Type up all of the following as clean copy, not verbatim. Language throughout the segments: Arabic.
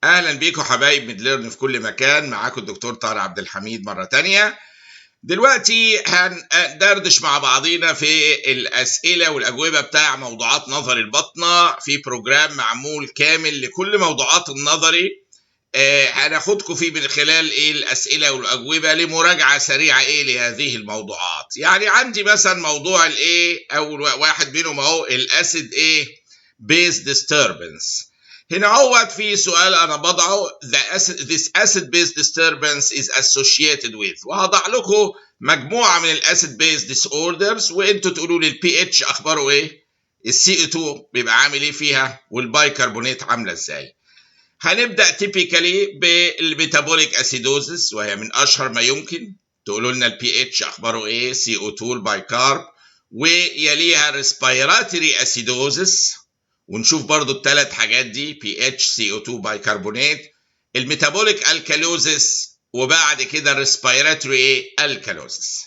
اهلا بيكم حبايب ميدليرن في كل مكان. معاكم الدكتور طارق عبد الحميد مره تانية. دلوقتي هندردش مع بعضينا في الاسئله والاجوبه بتاع موضوعات نظري الباطنه في بروجرام معمول كامل لكل موضوعات النظري. هناخدكم فيه من خلال الاسئله والاجوبه لمراجعه سريعه لهذه الموضوعات. يعني عندي مثلا موضوع اول واحد منهم اهو الاسيد بيز ديستربنس. هنا هوت في سؤال انا بضعه this acid base disturbance is associated with، وهضع لكم مجموعه من الاسيد بيز disorders وانتوا تقولوا لي البي اتش اخباره ايه، السي 2 بيبقى عامل ايه فيها، والبايكربونات عامله ازاي. هنبدا تيبيكالي بالميتابوليك اسيدوزس وهي من اشهر ما يمكن. تقولوا لنا البي اتش اخباره ايه، سي او 2 البايكارب، ويليها ريسبيراتوري اسيدوزس، ونشوف برضو الثلاث حاجات دي بي اتش سي او 2 بايكربونات، الميتابوليك الكالوزس، وبعد كده الريسبيراتوري الكالوزس.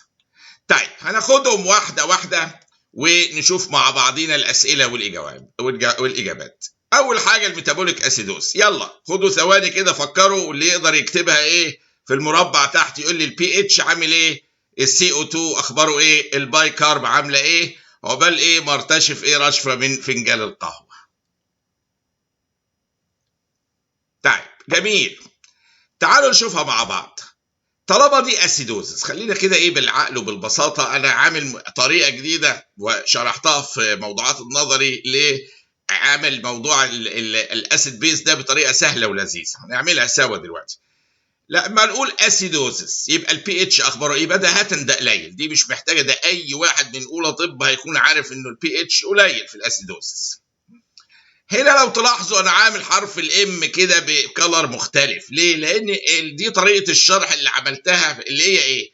طيب هناخدهم واحده واحده ونشوف مع بعضينا الاسئله والاجابات. اول حاجه الميتابوليك اسيدوز. يلا خدوا ثواني كده فكروا، واللي يقدر يكتبها في المربع تحت يقول لي البي اتش عامل ايه، السي او 2 اخباره ايه، البايكارب عامله ايه، عقبال ما ارتشف رشفه من فنجان القهوه. طيب جميل، تعالوا نشوفها مع بعض. طالما دي اسيدوزس، خلينا كده بالعقل وبالبساطه. انا عامل طريقه جديده وشرحتها في موضوعات النظري عامل موضوع الاسيد بيز ده بطريقه سهله ولذيذه، هنعملها سوا دلوقتي. لما نقول اسيدوزس يبقى البي اتش اخباره ايه، بداهه ده قليل، دي مش محتاجه، ده اي واحد من اولى طب هيكون عارف انه البي اتش قليل في الاسيدوزس. هنا لو تلاحظوا انا عامل حرف الام كده بكلر مختلف. ليه؟ لان دي طريقه الشرح اللي عملتها، اللي هي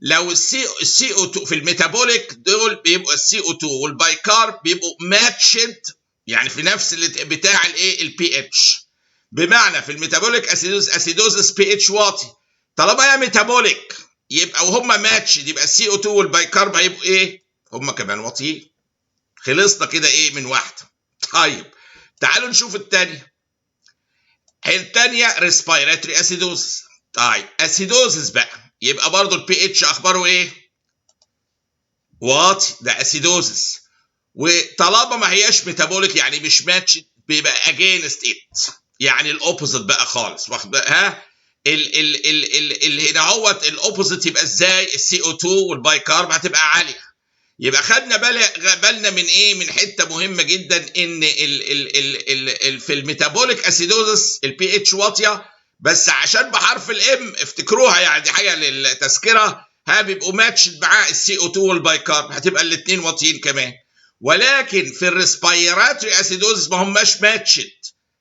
لو السي او 2 في الميتابوليك دول بيبقوا السي او 2 والبايكارب بيبقوا ماتشد، يعني في نفس بتاع البي اتش. بمعنى في الميتابوليك اسيدوزس بي اتش واطي، طالما هي ميتابوليك يبقى وهم ماتشد، يبقى السي او 2 والبايكارب هيبقوا هم كمان واطيين. خلصنا كده من واحده. طيب تعالوا نشوف الثانيه. الثانيه ريسبيراتوري اسيدوزس. طيب اسيدوزس بقى يبقى برضو البي اتش اخباره واطي، ده اسيدوزس. وطالما ما هياش ميتابوليك يعني مش ماتش، بيبقى اجينست ات، يعني الاوبوزيت بقى خالص. واخد هنا هوت الاوبوزيت يبقى ازاي، السي او 2 والبايكارب هتبقى عاليه. يبقى خدنا بالنا من من حته مهمه جدا، ان في الميتابوليك اسيدوزس البي اتش واطيه، بس عشان بحرف الام افتكروها، يعني دي حاجه للتذكره، بيبقوا ماتشد معاه السي او 2 والبايكارب، هتبقى الاثنين واطيين كمان. ولكن في الريسبيراتوري اسيدوزس ما هماش ماتشد،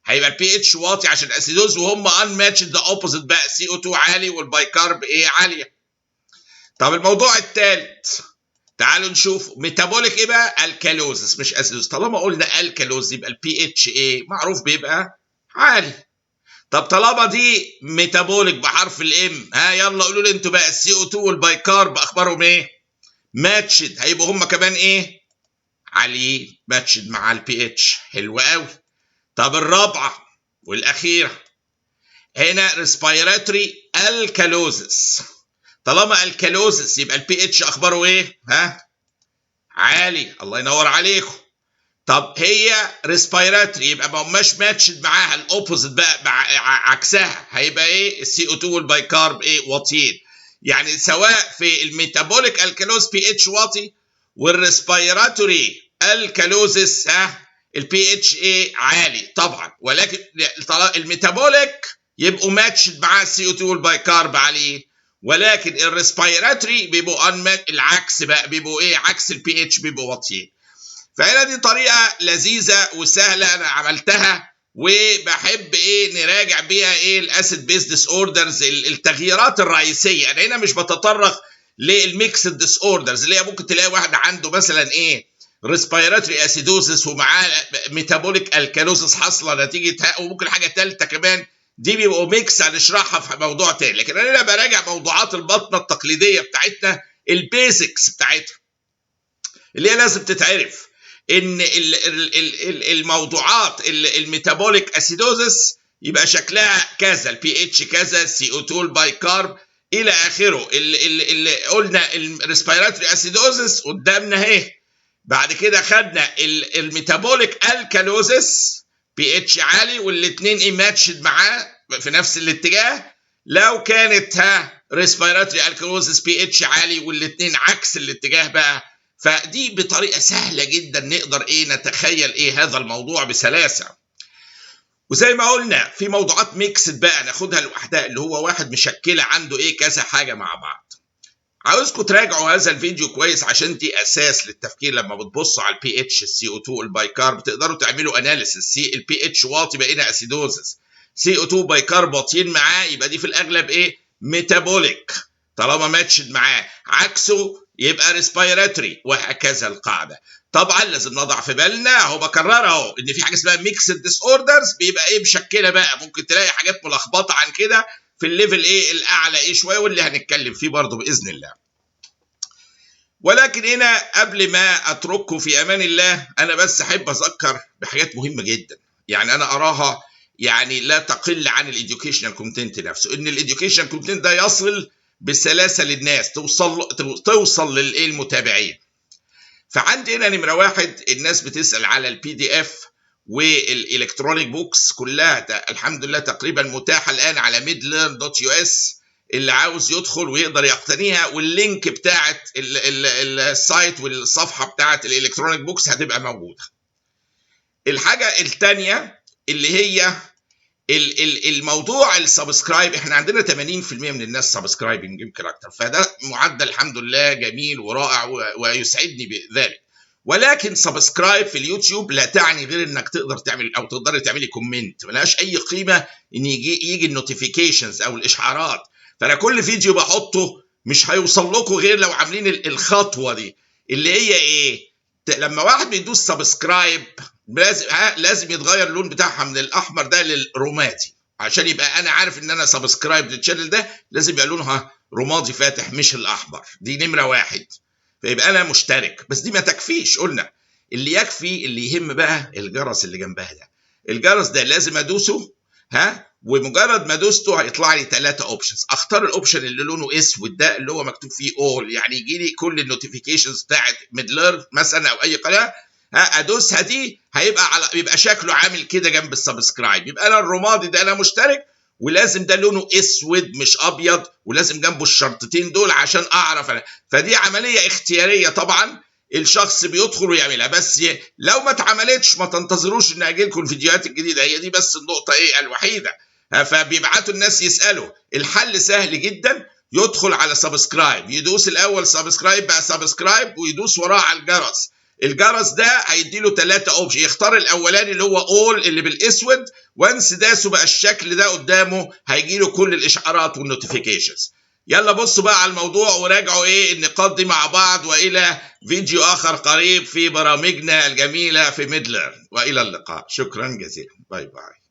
هيبقى البي اتش واطي عشان اسيدوز، وهم ان ماتشد، ده اوبوزيت بقى، السي او 2 عالي والبايكارب عاليه. طب الموضوع الثالث تعالوا نشوف ميتابوليك بقى، الكالوزس مش اسيدوز. طالما قلنا الكالوز يبقى البي اتش معروف بيبقى عالي. طب طالما دي ميتابوليك بحرف الام، يلا قولوا لي انتوا بقى السي او 2 والبايكارب اخبارهم ماتشد، هيبقوا هم كمان عاليين، ماتشد مع البي اتش. حلو قوي. طب الرابعه والاخيره هنا ريسبيراتوري الكالوزس. طالما الكالوزس يبقى البي اتش اخباره عالي، الله ينور عليكم. طب هي ريسبيراتوري يبقى ما هماش ماتشد معاها، الاوبوزيت بقى مع عكسها، هيبقى السي او 2 والبايكارب واطيين. يعني سواء في الميتابوليك الكالوز بي اتش واطي، والريسبيراتوري الكالوزس البي اتش عالي طبعا. ولكن الميتابوليك يبقوا ماتشد مع السي او 2 والبايكارب عاليين، ولكن الريسبيراتوري بيبقوا العكس بقى، بيبقوا عكس البي اتش، بيبقوا واطيين. فهنا دي طريقه لذيذه وسهله انا عملتها، وبحب نراجع بيها الاسيد بيز ديس اوردرز، التغييرات الرئيسيه. انا هنا مش بتطرق للميكسد ديس اوردرز، اللي هي ممكن تلاقي واحد عنده مثلا ريسبيراتوري اسيدوزس ومعاه ميتابوليك الكالوزس حاصله نتيجه، وممكن حاجه ثالثه كمان، دي بيبقوا ميكس هنشرحها في موضوع تاني. لكن انا براجع موضوعات البطنه التقليديه بتاعتنا، البيزكس بتاعتها اللي هي لازم تتعرف. ان الموضوعات الميتابوليك اسيدوزس يبقى شكلها كذا، البي اتش كذا، CO2 البايكارب الى اخره. اللي قلنا الريسبيراتوري اسيدوزس قدامنا اهي. بعد كده خدنا الميتابوليك الكالوزس بي اتش عالي، والاثنين ايماتشد معاه في نفس الاتجاه. لو كانت ريسبيراتوري الكالوزس بي اتش عالي والاثنين عكس الاتجاه بقى. فدي بطريقه سهله جدا نقدر نتخيل هذا الموضوع بسلاسه. وزي ما قلنا في موضوعات ميكسد بقى ناخدها لوحدها، اللي هو واحد مشكله عنده كذا حاجه مع بعض. عاوزكم تراجعوا هذا الفيديو كويس عشان دي اساس للتفكير. لما بتبصوا على البي اتش، CO2 البايكارب، تقدروا تعملوا اناليسيس. البي اتش واطي بقينا اسيدوزس، CO2 بايكارب واطيين معاه، يبقى دي في الاغلب ميتابوليك طالما ماتشد معاه. عكسه يبقى ريسبيراتوري، وهكذا القاعده. طبعا لازم نضع في بالنا اهو، بكررها اهو، ان في حاجه اسمها ميكسد ديس اوردرز، بيبقى مشكله بقى. ممكن تلاقي حاجات ملخبطه عن كده في الليفل الاعلى شويه، واللي هنتكلم فيه برضه باذن الله. ولكن هنا قبل ما اترككم في امان الله، انا بس احب اذكر بحاجات مهمه جدا، يعني انا اراها لا تقل عن الاديوكيشنال كونتنت نفسه. ان الاديوكيشنال كونتنت ده يصل بسلاسه للناس، توصل للمتابعين. فعندي هنا نمره واحد، الناس بتسال على البي دي اف والالكترونيك بوكس كلها الحمد لله تقريبا متاحه الان على midlearn.us، اللي عاوز يدخل ويقدر يقتنيها. واللينك بتاعت السايت والصفحه بتاعت الالكترونيك بوكس هتبقى موجوده. الحاجه الثانيه اللي هي الموضوع السبسكرايب، احنا عندنا 80% من الناس سبسكرايبنج يمكن اكتر، فده معدل الحمد لله جميل ورائع ويسعدني بذلك. ولكن سبسكرايب في اليوتيوب لا تعني غير انك تقدر تعمل او تقدري تعملي كومنت، ملهاش اي قيمه ان يجي النوتيفيكيشنز او الاشعارات. فانا كل فيديو بحطه مش هيوصل لكم غير لو عاملين الخطوه دي، اللي هي لما واحد بيدوس سبسكرايب لازم يتغير اللون بتاعها من الاحمر ده للرمادي، عشان يبقى انا عارف ان انا سبسكرايب للشانل ده. لازم يبقى لونها رمادي فاتح مش الاحمر. دي نمره واحد، فيبقى انا مشترك. بس دي ما تكفيش، قلنا اللي يكفي اللي يهم بقى الجرس اللي جنبها ده. الجرس ده لازم ادوسه، ومجرد ما دوسته هيطلع لي 3 اوبشنز. اختار الاوبشن اللي لونه اسود ده، اللي هو مكتوب فيه اول، يعني يجي لي كل النوتيفيكيشنز بتاعت ميدلر مثلا او اي قناه. ادوسها دي يبقى شكله عامل كده جنب السبسكرايب. يبقى انا الرمادي ده انا مشترك، ولازم ده لونه اسود مش ابيض، ولازم جنبه الشرطتين دول عشان اعرف انا. فدي عمليه اختياريه طبعا، الشخص بيدخل ويعملها. بس لو ما اتعملتش ما تنتظروش ان اجي لكم الفيديوهات الجديده. هي دي بس النقطه الوحيده. فبيبعتوا الناس يسالوا. الحل سهل جدا، يدخل على سبسكرايب، يدوس الاول سبسكرايب بقى سبسكرايب، ويدوس وراه على الجرس. الجرس ده هيديله 3 اوبشن، يختار الاولاني اللي هو اول اللي بالاسود. وانس داسه بقى الشكل ده قدامه، هيجيله كل الاشعارات والنوتيفيكيشنز. يلا بصوا بقى على الموضوع وراجعوا النقاط دي مع بعض، والى فيديو اخر قريب في برامجنا الجميله في ميدلر. والى اللقاء، شكرا جزيلا، باي باي.